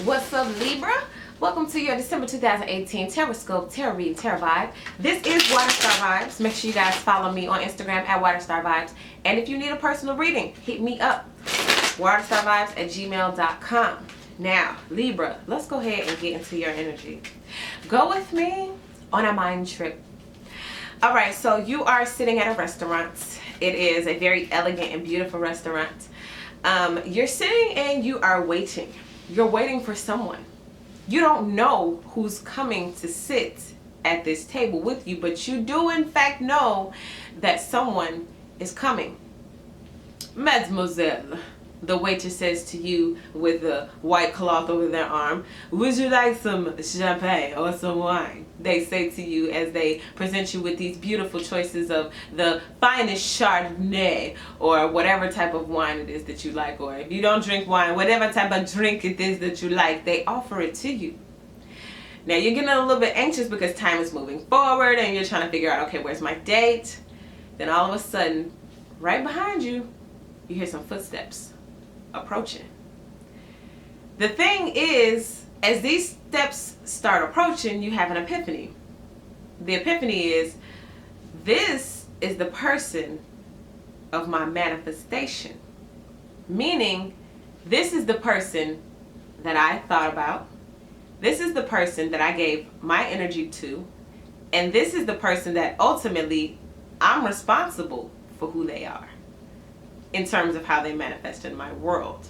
What's up, Libra? Welcome to your December 2018 Tarot Scope, Tarot Reading, Tarot Vibe. This is Water Star Vibes. Make sure you guys follow me on Instagram at waterstarvibes. And if you need a personal reading, hit me up, waterstarvibes@gmail.com. Now, Libra, let's go ahead and get into your energy. Go with me on a mind trip. All right, so you are sitting at a restaurant. It is a very elegant and beautiful restaurant. You're sitting and you are waiting. You're waiting for someone. You don't know who's coming to sit at this table with you, but you do in fact know that someone is coming. Mademoiselle, the waitress says to you with the white cloth over their arm, would you like some champagne or some wine? They say to you as they present you with these beautiful choices of the finest Chardonnay or whatever type of wine it is that you like, or if you don't drink wine, whatever type of drink it is that you like, they offer it to you. Now you're getting a little bit anxious because time is moving forward and you're trying to figure out, okay, where's my date? Then all of a sudden, right behind you, you hear some footsteps approaching. The thing is, as these steps start approaching, you have an epiphany. The epiphany is, this is the person of my manifestation. Meaning, this is the person that I thought about. This is the person that I gave my energy to. And this is the person that ultimately I'm responsible for who they are in terms of how they manifest in my world.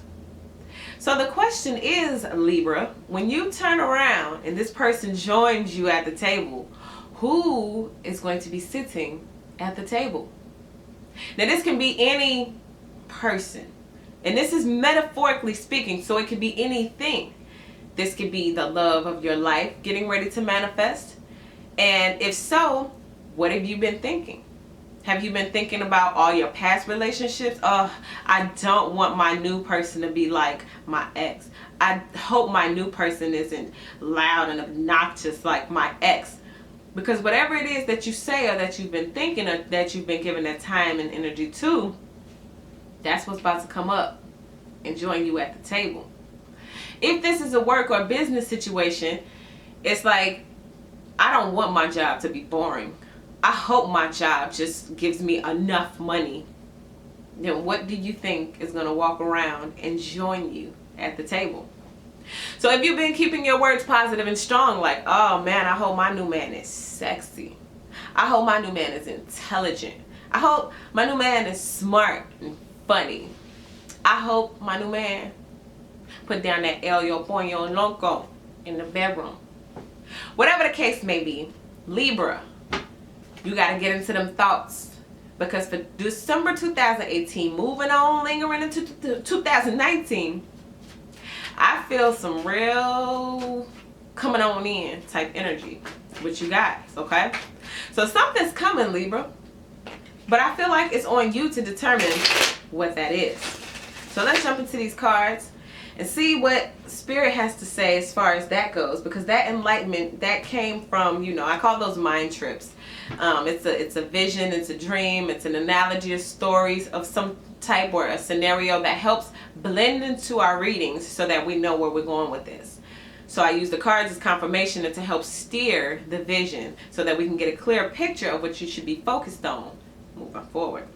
So the question is, Libra, when you turn around and this person joins you at the table, who is going to be sitting at the table? Now this can be any person, and this is metaphorically speaking, so it could be anything. This could be the love of your life getting ready to manifest. And if so, what have you been thinking? Have you been thinking about all your past relationships? Oh, I don't want my new person to be like my ex. I hope my new person isn't loud and obnoxious like my ex. Because whatever it is that you say or that you've been thinking or that you've been giving that time and energy to, that's what's about to come up and join you at the table. If this is a work or business situation, it's like, I don't want my job to be boring. I hope my job just gives me enough money. Then what do you think is going to walk around and join you at the table? So if you've been keeping your words positive and strong, like, oh man, I hope my new man is sexy. I hope my new man is intelligent. I hope my new man is smart and funny. I hope my new man put down that El Yo Pollo Loco in the bedroom. Whatever the case may be, Libra, you got to get into them thoughts, because for December 2018, moving on, lingering into 2019, I feel some real coming on in type energy with you guys, okay? So something's coming, Libra, but I feel like it's on you to determine what that is. So let's jump into these cards and see what Spirit has to say as far as that goes, because that enlightenment, that came from, you know, I call those mind trips. It's a vision, it's a dream, it's an analogy of stories of some type or a scenario that helps blend into our readings so that we know where we're going with this. So I use the cards as confirmation and to help steer the vision so that we can get a clear picture of what you should be focused on moving forward.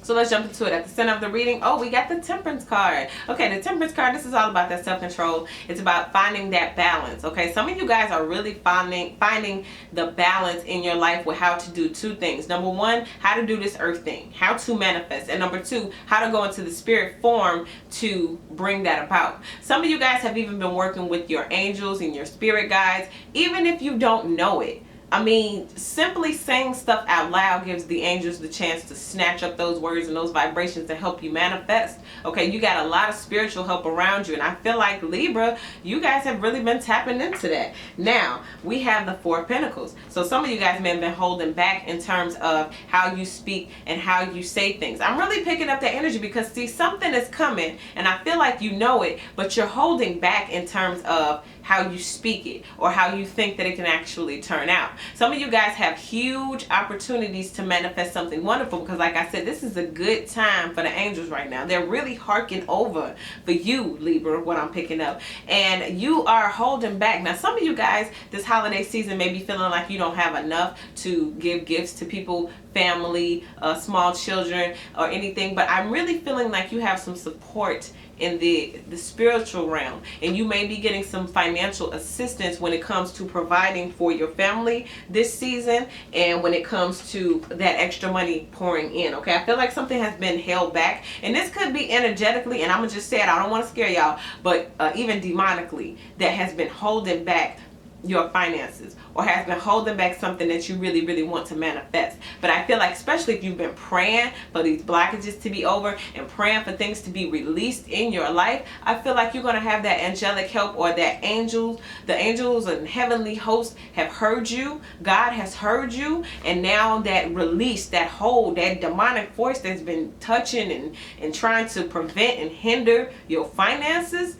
So let's jump into it. At the center of the reading, oh, we got the Temperance card. Okay, the Temperance card, this is all about that self-control. It's about finding that balance, okay? Some of you guys are really finding the balance in your life with how to do two things. Number one, how to do this earth thing, how to manifest. And number two, how to go into the spirit form to bring that about. Some of you guys have even been working with your angels and your spirit guides, even if you don't know it. I mean, simply saying stuff out loud gives the angels the chance to snatch up those words and those vibrations to help you manifest. Okay, you got a lot of spiritual help around you, and I feel like, Libra, you guys have really been tapping into that. Now, we have the Four of Pentacles. So some of you guys may have been holding back in terms of how you speak and how you say things. I'm really picking up that energy because, see, something is coming, and I feel like you know it, but you're holding back in terms of how you speak it or how you think that it can actually turn out. Some of you guys have huge opportunities to manifest something wonderful because, like I said, this is a good time for the angels right now. They're really harking over for you, Libra, what I'm picking up. And you are holding back. Now, some of you guys this holiday season may be feeling like you don't have enough to give gifts to people, family, small children, or anything. But I'm really feeling like you have some support in the spiritual realm, and you may be getting some financial assistance when it comes to providing for your family this season, and when it comes to that extra money pouring in. Okay, I feel like something has been held back, and this could be energetically, and I'm gonna just say it, I don't want to scare y'all, but even demonically, that has been holding back your finances, or has been holding back something that you really, really want to manifest. But I feel like, especially if you've been praying for these blockages to be over and praying for things to be released in your life, I feel like you're going to have that angelic help, or that the angels and heavenly hosts have heard you. God has heard you, and now that release, that hold, that demonic force that's been touching and trying to prevent and hinder your finances,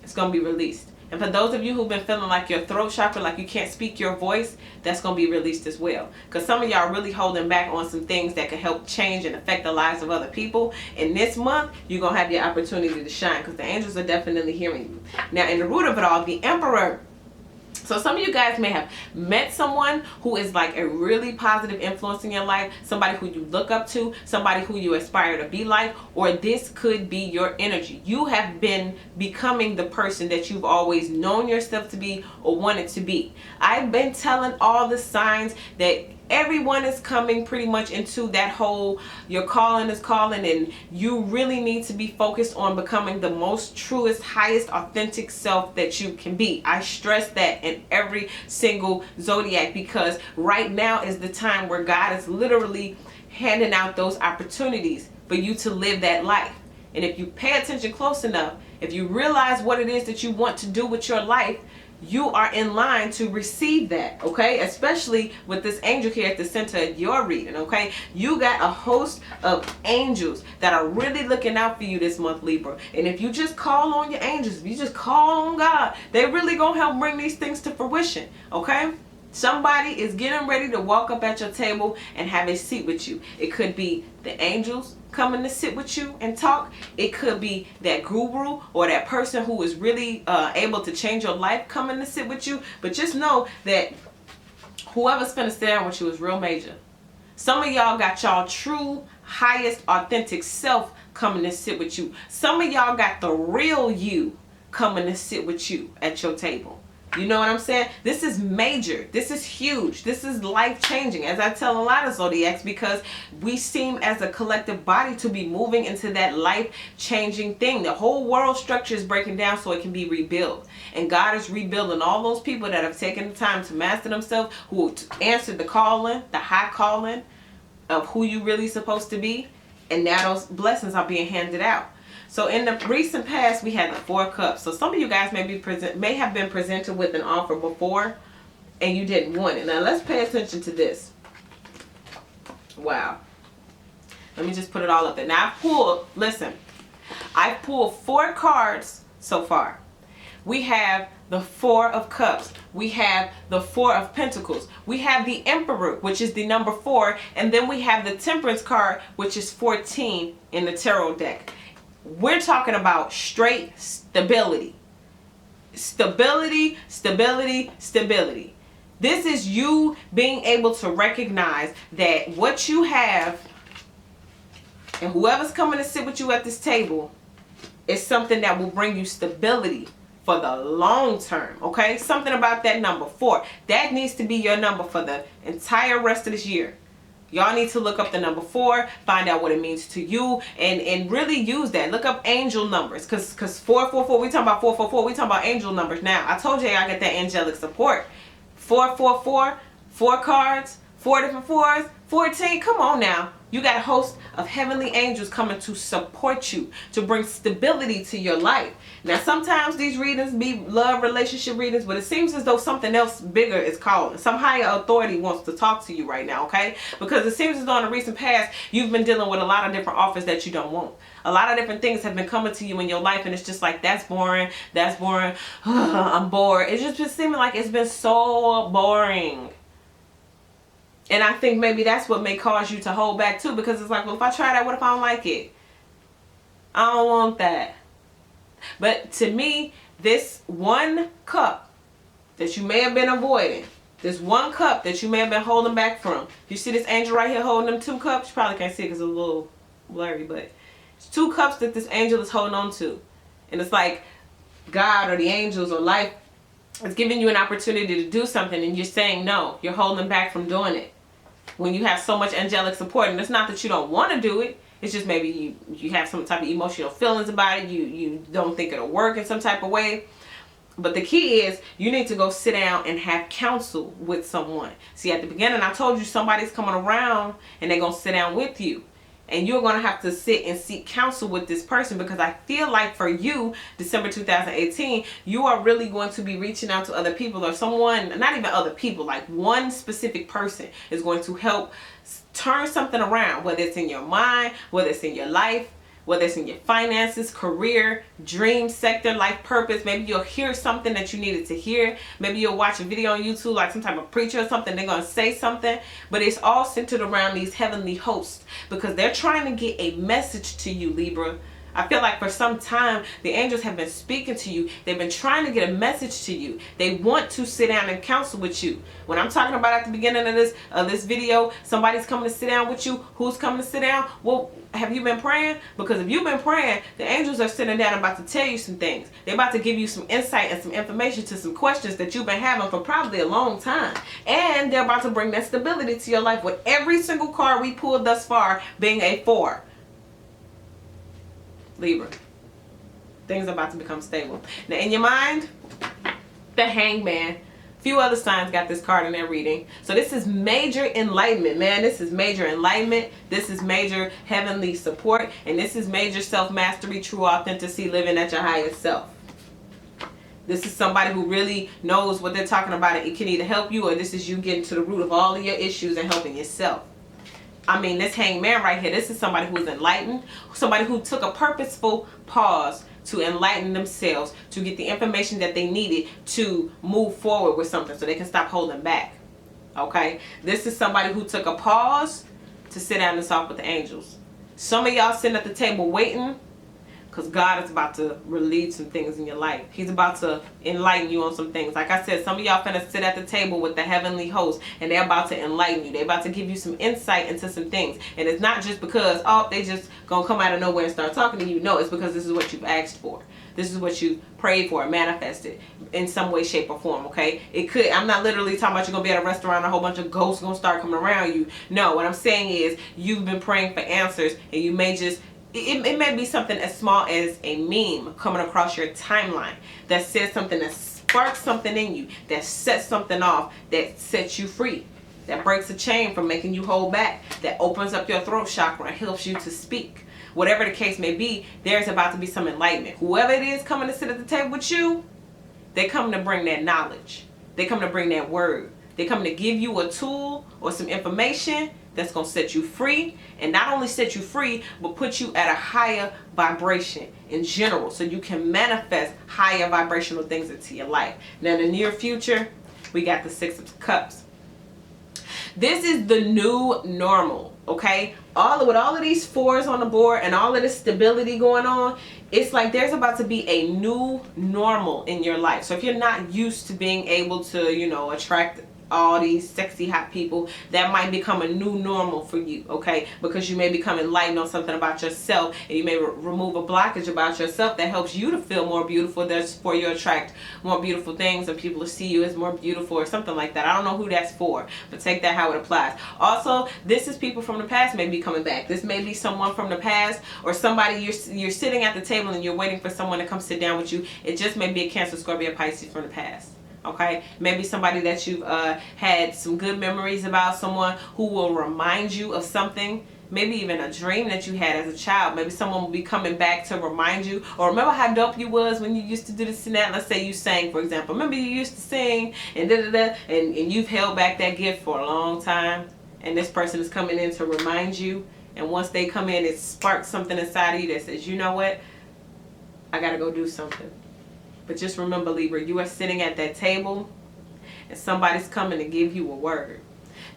it's going to be released. And for those of you who've been feeling like your throat chakra, like you can't speak your voice, that's going to be released as well. Because some of y'all are really holding back on some things that can help change and affect the lives of other people. And this month, you're going to have the opportunity to shine, because the angels are definitely hearing you. Now, in the root of it all, the Emperor. So some of you guys may have met someone who is like a really positive influence in your life, somebody who you look up to, somebody who you aspire to be like, or this could be your energy. You have been becoming the person that you've always known yourself to be or wanted to be. I've been telling all the signs that everyone is coming pretty much into that whole, your calling is calling, and you really need to be focused on becoming the most truest, highest, authentic self that you can be. I stress that in every single zodiac, because right now is the time where God is literally handing out those opportunities for you to live that life. And if you pay attention close enough, if you realize what it is that you want to do with your life, you are in line to receive that, okay? Especially with this angel here at the center of your reading, okay? You got a host of angels that are really looking out for you this month, Libra. And if you just call on your angels, if you just call on God, they really gonna help bring these things to fruition, okay? Somebody is getting ready to walk up at your table and have a seat with you. It could be the angels coming to sit with you and talk. It could be that guru or that person who is really able to change your life coming to sit with you. But just know that whoever's finna sit down with you is real major. Some of y'all got y'all true, highest, authentic self coming to sit with you. Some of y'all got the real you coming to sit with you at your table. You know what I'm saying? This is major. This is huge. This is life-changing, as I tell a lot of zodiacs, because we seem as a collective body to be moving into that life-changing thing. The whole world structure is breaking down so it can be rebuilt. And God is rebuilding all those people that have taken the time to master themselves, who answered the calling, the high calling of who you really supposed to be. And now those blessings are being handed out. So in the recent past, we had the 4 cups. So some of you guys may have been presented with an offer before and you didn't want it. Now let's pay attention to this. Wow. Let me just put it all up there. Now I've pulled 4 cards so far. We have the 4 of Cups. We have the 4 of Pentacles. We have the Emperor, which is the number 4. And then we have the Temperance card, which is 14 in the tarot deck. We're talking about straight stability. Stability, stability, stability. This is you being able to recognize that what you have and whoever's coming to sit with you at this table is something that will bring you stability for the long term, okay? Something about that number 4. That needs to be your number for the entire rest of this year. Y'all need to look up the number 4, find out what it means to you, and really use that. Look up angel numbers, because 444, we talking about 444, we talking about angel numbers now. I told you I get that angelic support. 444, 4 cards, 4 different 4s, 14, come on now. You got a host of heavenly angels coming to support you, to bring stability to your life. Now, sometimes these readings be love relationship readings, but it seems as though something else bigger is calling. Some higher authority wants to talk to you right now, okay? Because it seems as though in the recent past, you've been dealing with a lot of different offers that you don't want. A lot of different things have been coming to you in your life, and it's just like, that's boring, that's boring, I'm bored. It's just been seeming like it's been so boring. And I think maybe that's what may cause you to hold back too, because it's like, well, if I try that, what if I don't like it? I don't want that. But to me, this one cup that you may have been avoiding, this one cup that you may have been holding back from. You see this angel right here holding them 2 cups? You probably can't see it because it's a little blurry, but it's 2 cups that this angel is holding on to. And it's like God or the angels or life is giving you an opportunity to do something, and you're saying no. You're holding back from doing it. When you have so much angelic support, and it's not that you don't want to do it, it's just maybe you have some type of emotional feelings about it. You don't think it'll work in some type of way. But the key is you need to go sit down and have counsel with someone. See, at the beginning I told you somebody's coming around and they're going to sit down with you. And you're going to have to sit and seek counsel with this person, because I feel like for you, December 2018, you are really going to be reaching out to other people, or someone, not even other people, like one specific person is going to help turn something around, whether it's in your mind, whether it's in your life, whether it's in your finances, career, dream sector, life purpose. Maybe you'll hear something that you needed to hear. Maybe you'll watch a video on YouTube, like some type of preacher or something. They're going to say something, but it's all centered around these heavenly hosts, because they're trying to get a message to you, Libra. I feel like for some time, the angels have been speaking to you. They've been trying to get a message to you. They want to sit down and counsel with you. When I'm talking about at the beginning of this video, somebody's coming to sit down with you. Who's coming to sit down? Well, have you been praying? Because if you've been praying, the angels are sitting down about to tell you some things. They're about to give you some insight and some information to some questions that you've been having for probably a long time. And they're about to bring that stability to your life, with every single card we pulled thus far being a 4. Libra, things are about to become stable. Now in your mind, the Hangman. Few other signs got this card in their reading. So this is major enlightenment, man. This is major enlightenment. This is major heavenly support. And this is major self-mastery, true authenticity, living at your highest self. This is somebody who really knows what they're talking about, and it can either help you, or this is you getting to the root of all of your issues and helping yourself. I mean, this Hangman right here, this is somebody who is enlightened, somebody who took a purposeful pause to enlighten themselves, to get the information that they needed to move forward with something so they can stop holding back. Okay? This is somebody who took a pause to sit down and talk with the angels. Some of y'all sitting at the table waiting, because God is about to release some things in your life. He's about to enlighten you on some things. Like I said, some of y'all finna sit at the table with the heavenly host, and they're about to enlighten you. They're about to give you some insight into some things. And it's not just because, oh, they just gonna come out of nowhere and start talking to you. No, it's because this is what you've asked for. This is what you prayed for, manifested in some way, shape, or form, okay? It could, I'm not literally talking about you're going to be at a restaurant and a whole bunch of ghosts going to start coming around you. No, what I'm saying is you've been praying for answers, and you may just, it may be something as small as a meme coming across your timeline that says something, that sparks something in you, that sets something off, that sets you free, that breaks a chain from making you hold back, that opens up your throat chakra and helps you to speak. Whatever the case may be, there's about to be some enlightenment. Whoever it is coming to sit at the table with you, they come to bring that knowledge. They come to bring that word. They come to give you a tool or some information that's going to set you free. And not only set you free, but put you at a higher vibration in general, so you can manifest higher vibrational things into your life. Now in the near future, we got the 6 of Cups. This is the new normal, okay? With all of these 4s on the board and all of this stability going on, it's like there's about to be a new normal in your life. So if you're not used to being able to, you know, attract all these sexy hot people, that might become a new normal for you, okay? Because you may become enlightened on something about yourself, and you may remove a blockage about yourself that helps you to feel more beautiful. That's for you to attract more beautiful things, and people to see you as more beautiful or something like that. I don't know who that's for, but take that how it applies. Also, this is people from the past may be coming back. This may be someone from the past, or somebody you're sitting at the table and you're waiting for someone to come sit down with you. It just may be a Cancer, Scorpio, Pisces from the past. Okay, maybe somebody that you've had some good memories about, someone who will remind you of something, maybe even a dream that you had as a child. Maybe someone will be coming back to remind you, or remember how dope you was when you used to do this and that. Let's say you sang, for example. Remember you used to sing and and you've held back that gift for a long time, and this person is coming in to remind you And once they come in, it sparks something inside of you that says, you know what? I got to go do something. But just remember, Libra, you are sitting at that table and somebody's coming to give you a word.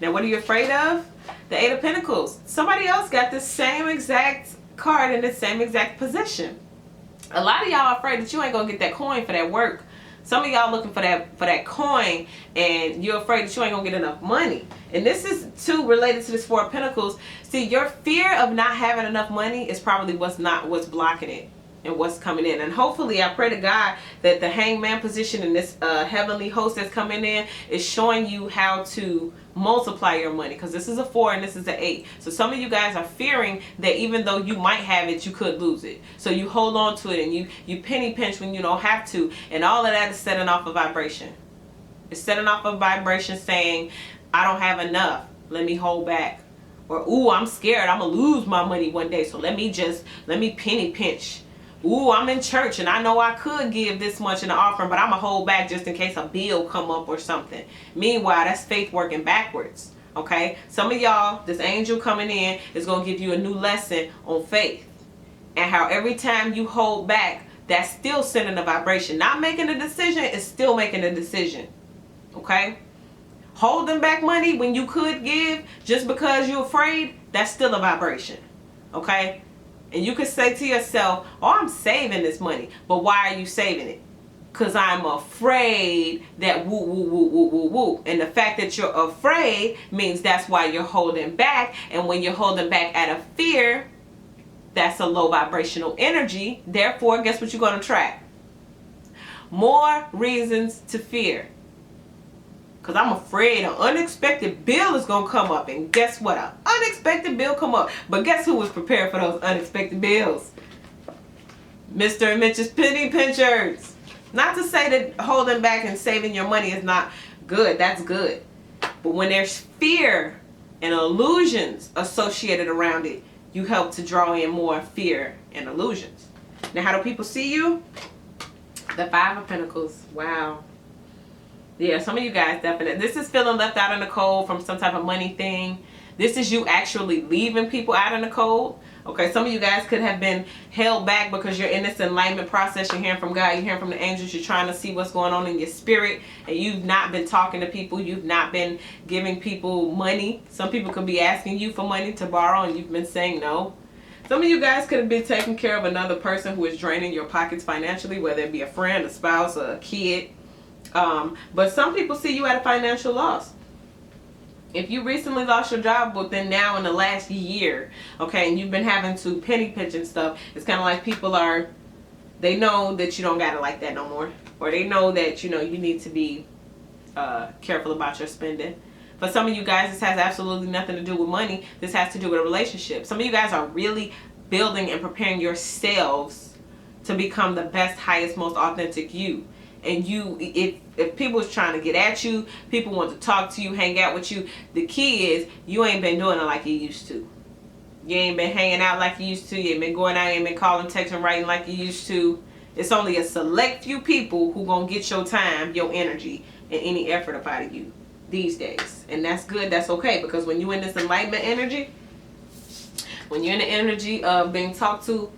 Now, what are you afraid of? The Eight of Pentacles. Somebody else got the same exact card in the same exact position. A lot of y'all are afraid that you ain't going to get that coin for that work. Some of y'all looking for that coin, and you're afraid that you ain't going to get enough money. And this is too related to this Four of Pentacles. See, your fear of not having enough money is probably what's blocking it and what's coming in. And hopefully, I pray to God that the hangman position and this heavenly host that's coming in is showing you how to multiply your money, because this is a 4 and this is an 8. So some of you guys are fearing that even though you might have it, you could lose it. So you hold on to it and you penny pinch when you don't have to. And all of that is setting off a vibration. It's setting off a vibration saying, I don't have enough. Let me hold back. Or, ooh, I'm scared. I'm going to lose my money one day. So let me penny pinch. Ooh, I'm in church and I know I could give this much in the offering, but I'm going to hold back just in case a bill come up or something. Meanwhile, that's faith working backwards. Okay? Some of y'all, this angel coming in is going to give you a new lesson on faith. And how every time you hold back, that's still sending a vibration. Not making a decision is still making a decision. Okay? Holding back money when you could give just because you're afraid, that's still a vibration. Okay? And you could say to yourself, oh, I'm saving this money. But why are you saving it? Because I'm afraid that woo, woo, woo, woo, woo, woo. And the fact that you're afraid means that's why you're holding back. And when you're holding back out of fear, that's a low vibrational energy. Therefore, guess what you're going to attract? More reasons to fear. Because I'm afraid an unexpected bill is going to come up. And guess what? An unexpected bill come up. But guess who was prepared for those unexpected bills? Mr. and Mrs. Penny Pinchers. Not to say that holding back and saving your money is not good. That's good. But when there's fear and illusions associated around it, you help to draw in more fear and illusions. Now, how do people see you? The Five of Pentacles. Wow. Yeah, some of you guys definitely. This is feeling left out in the cold from some type of money thing. This is you actually leaving people out in the cold. Okay, some of you guys could have been held back because you're in this enlightenment process. You're hearing from God. You're hearing from the angels. You're trying to see what's going on in your spirit. And you've not been talking to people. You've not been giving people money. Some people could be asking you for money to borrow and you've been saying no. Some of you guys could have been taking care of another person who is draining your pockets financially, whether it be a friend, a spouse, or a kid. But some people see you at a financial loss. If you recently lost your job within now in the last year, okay, and you've been having to penny pinch and stuff, it's kind of like people they know that you don't got it like that no more. Or they know that, you need to be careful about your spending. For some of you guys, this has absolutely nothing to do with money. This has to do with a relationship. Some of you guys are really building and preparing yourselves to become the best, highest, most authentic you. And if people is trying to get at you, people want to talk to you, hang out with you, the key is you ain't been doing it like you used to. You ain't been hanging out like you used to. You ain't been going out, you ain't been calling, texting, writing like you used to. It's only a select few people who gonna get your time, your energy, and any effort up out of you these days. And that's good, that's okay, because when you're in this enlightenment energy, when you're in the energy of being talked to,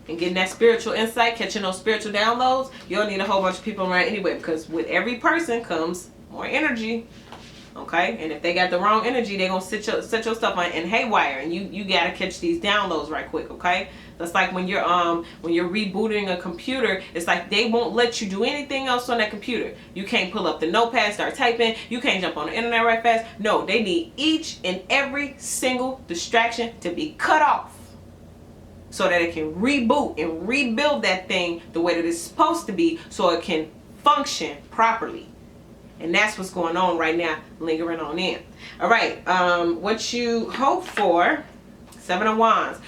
and getting that spiritual insight, catching those spiritual downloads, you don't need a whole bunch of people around anyway, because with every person comes more energy. Okay? And if they got the wrong energy, they're going to set your stuff on and haywire, and you got to catch these downloads right quick, okay? That's like when you're rebooting a computer, it's like they won't let you do anything else on that computer. You can't pull up the notepad, start typing, you can't jump on the internet right fast. No, they need each and every single distraction to be cut off, so that it can reboot and rebuild that thing the way that it's supposed to be, so it can function properly. And that's what's going on right now, lingering on in. All right, what you hope for, 7 of Wands.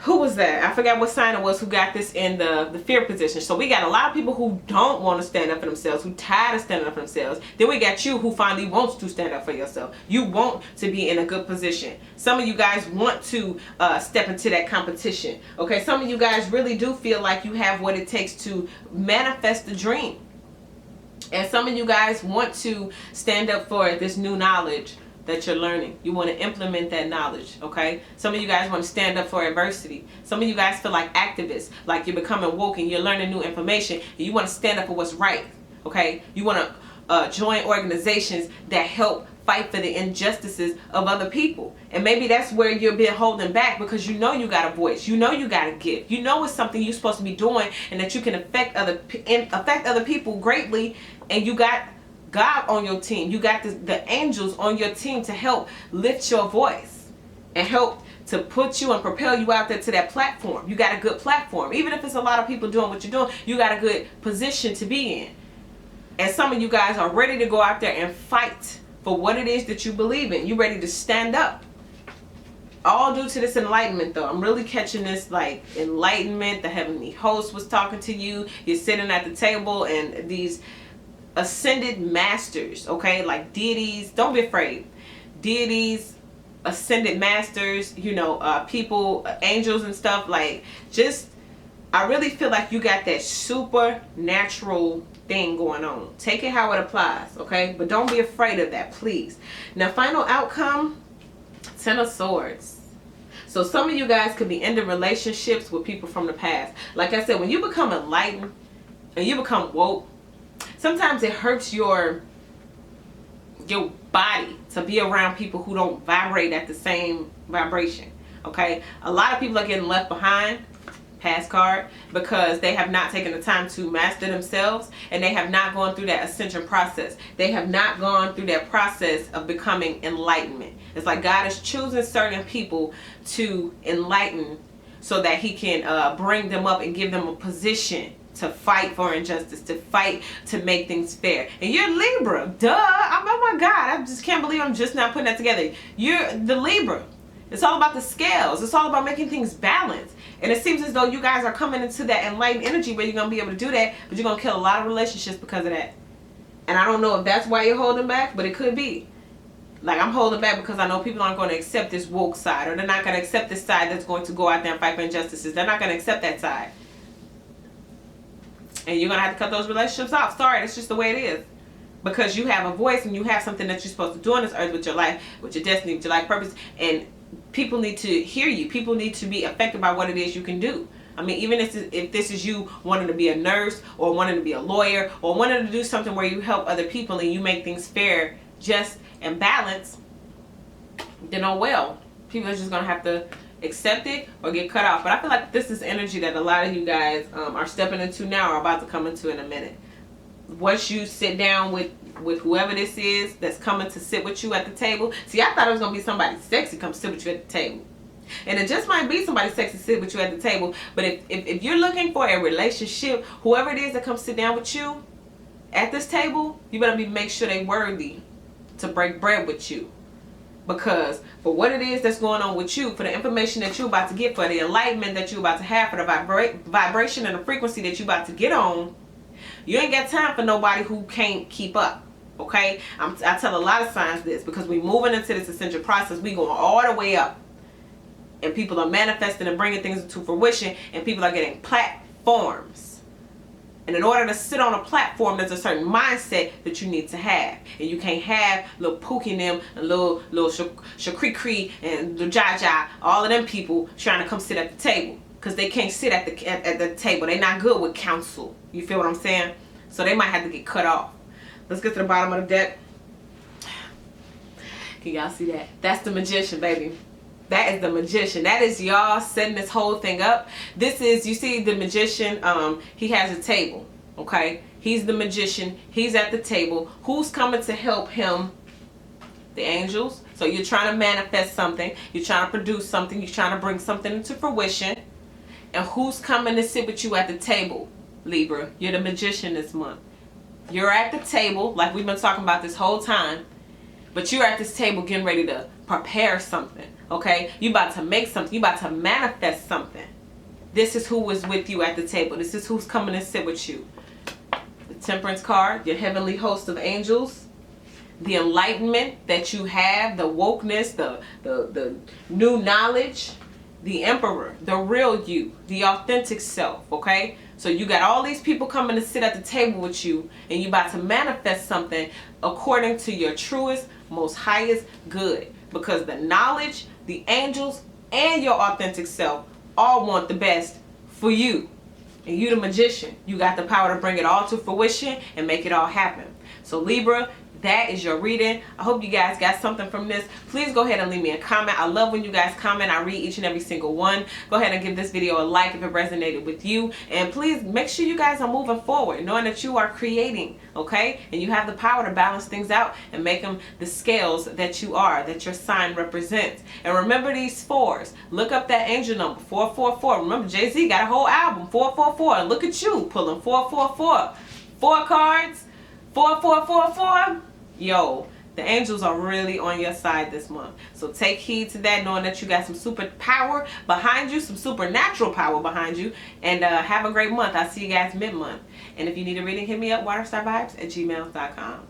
Who was that? I forgot what sign it was who got this in the fear position. So we got a lot of people who don't want to stand up for themselves, who tired of standing up for themselves. Then we got you who finally wants to stand up for yourself. You want to be in a good position. Some of you guys want to step into that competition. Okay, some of you guys really do feel like you have what it takes to manifest the dream. And some of you guys want to stand up for this new knowledge that you're learning. You want to implement that knowledge, okay? Some of you guys want to stand up for adversity. Some of you guys feel like activists, like you're becoming woke and you're learning new information, and you want to stand up for what's right, okay? You want to join organizations that help fight for the injustices of other people. And maybe that's where you're being holding back, because you know you got a voice, you know you got a gift, you know it's something you're supposed to be doing, and that you can affect other people greatly, and you got God on your team. You got the angels on your team to help lift your voice and help to put you and propel you out there to that platform. You got a good platform. Even if it's a lot of people doing what you're doing, you got a good position to be in. And some of you guys are ready to go out there and fight for what it is that you believe in. You're ready to stand up. All due to this enlightenment, though. I'm really catching this, like, enlightenment. The heavenly host was talking to you. You're sitting at the table, and these ascended masters, okay, like deities, don't be afraid, deities, ascended masters, you know, people, angels and stuff, like, just, I really feel like you got that supernatural thing going on. Take it how it applies, okay, but don't be afraid of that, please. Now, final outcome, 10 of Swords. So some of you guys could be ending relationships with people from the past. Like I said, when you become enlightened and you become woke, sometimes it hurts your body to be around people who don't vibrate at the same vibration, okay? A lot of people are getting left behind, past card, because they have not taken the time to master themselves, and they have not gone through that ascension process. They have not gone through that process of becoming enlightenment. It's like God is choosing certain people to enlighten so that he can bring them up and give them a position to fight for injustice, to fight to make things fair. And you're Libra, duh. Oh my God, I just can't believe I'm just now putting that together. You're the Libra. It's all about the scales. It's all about making things balanced. And it seems as though you guys are coming into that enlightened energy where you're going to be able to do that, but you're going to kill a lot of relationships because of that. And I don't know if that's why you're holding back, but it could be. Like, I'm holding back because I know people aren't going to accept this woke side, or they're not going to accept this side that's going to go out there and fight for injustices. They're not going to accept that side. And you're going to have to cut those relationships off. Sorry, that's just the way it is. Because you have a voice and you have something that you're supposed to do on this earth with your life, with your destiny, with your life purpose. And people need to hear you. People need to be affected by what it is you can do. I mean, even if this is you wanting to be a nurse, or wanting to be a lawyer, or wanting to do something where you help other people and you make things fair, just, and balanced, then oh well. People are just going to have to accept it or get cut off. But I feel like this is energy that a lot of you guys are stepping into now, or about to come into in a minute. Once you sit down with whoever this is that's coming to sit with you at the table. See, I thought it was going to be somebody sexy come sit with you at the table. And it just might be somebody sexy sit with you at the table. But if you're looking for a relationship, whoever it is that comes sit down with you at this table, you better make sure they're worthy to break bread with you. Because for what it is that's going on with you, for the information that you're about to get, for the enlightenment that you're about to have, for the vibration and the frequency that you're about to get on, you ain't got time for nobody who can't keep up. Okay? I tell a lot of signs this, because we moving into this ascension process. We going all the way up. And people are manifesting and bringing things into fruition. And people are getting platforms. And in order to sit on a platform, there's a certain mindset that you need to have. And you can't have little Pookie and them, and little Shakri and the Jaja, all of them people trying to come sit at the table. Because they can't sit at the table. They're not good with counsel. You feel what I'm saying? So they might have to get cut off. Let's get to the bottom of the deck. Can y'all see that? That's the Magician, baby. That is the Magician. That is y'all setting this whole thing up. This is, you see the Magician, he has a table, okay? He's the Magician. He's at the table. Who's coming to help him? The angels. So you're trying to manifest something. You're trying to produce something. You're trying to bring something into fruition. And who's coming to sit with you at the table, Libra? You're the Magician this month. You're at the table, like we've been talking about this whole time. But you're at this table getting ready to prepare something. Okay, you about to make something. You about to manifest something. This is who is with you at the table. This is who's coming to sit with you. The Temperance card, your heavenly host of angels, the enlightenment that you have, the wokeness, the new knowledge, the Emperor, the real you, the authentic self. Okay, So you got all these people coming to sit at the table with you, and you about to manifest something according to your truest, most highest good. Because the knowledge, the angels, and your authentic self all want the best for you. And you the magician. You got the power to bring it all to fruition and make it all happen. So Libra, that is your reading. I hope you guys got something from this. Please go ahead and leave me a comment. I love when you guys comment. I read each and every single one. Go ahead and give this video a like if it resonated with you. And please make sure you guys are moving forward, knowing that you are creating, okay? And you have the power to balance things out and make them the scales that you are, that your sign represents. And remember these fours. Look up that angel number, 444. Remember, Jay-Z got a whole album, 444. And look at you, pulling 444. 4 cards, 4444. Yo, the angels are really on your side this month. So take heed to that, knowing that you got some super power behind you, some supernatural power behind you. And have a great month. I'll see you guys mid-month. And if you need a reading, hit me up, waterstarvibes@gmail.com.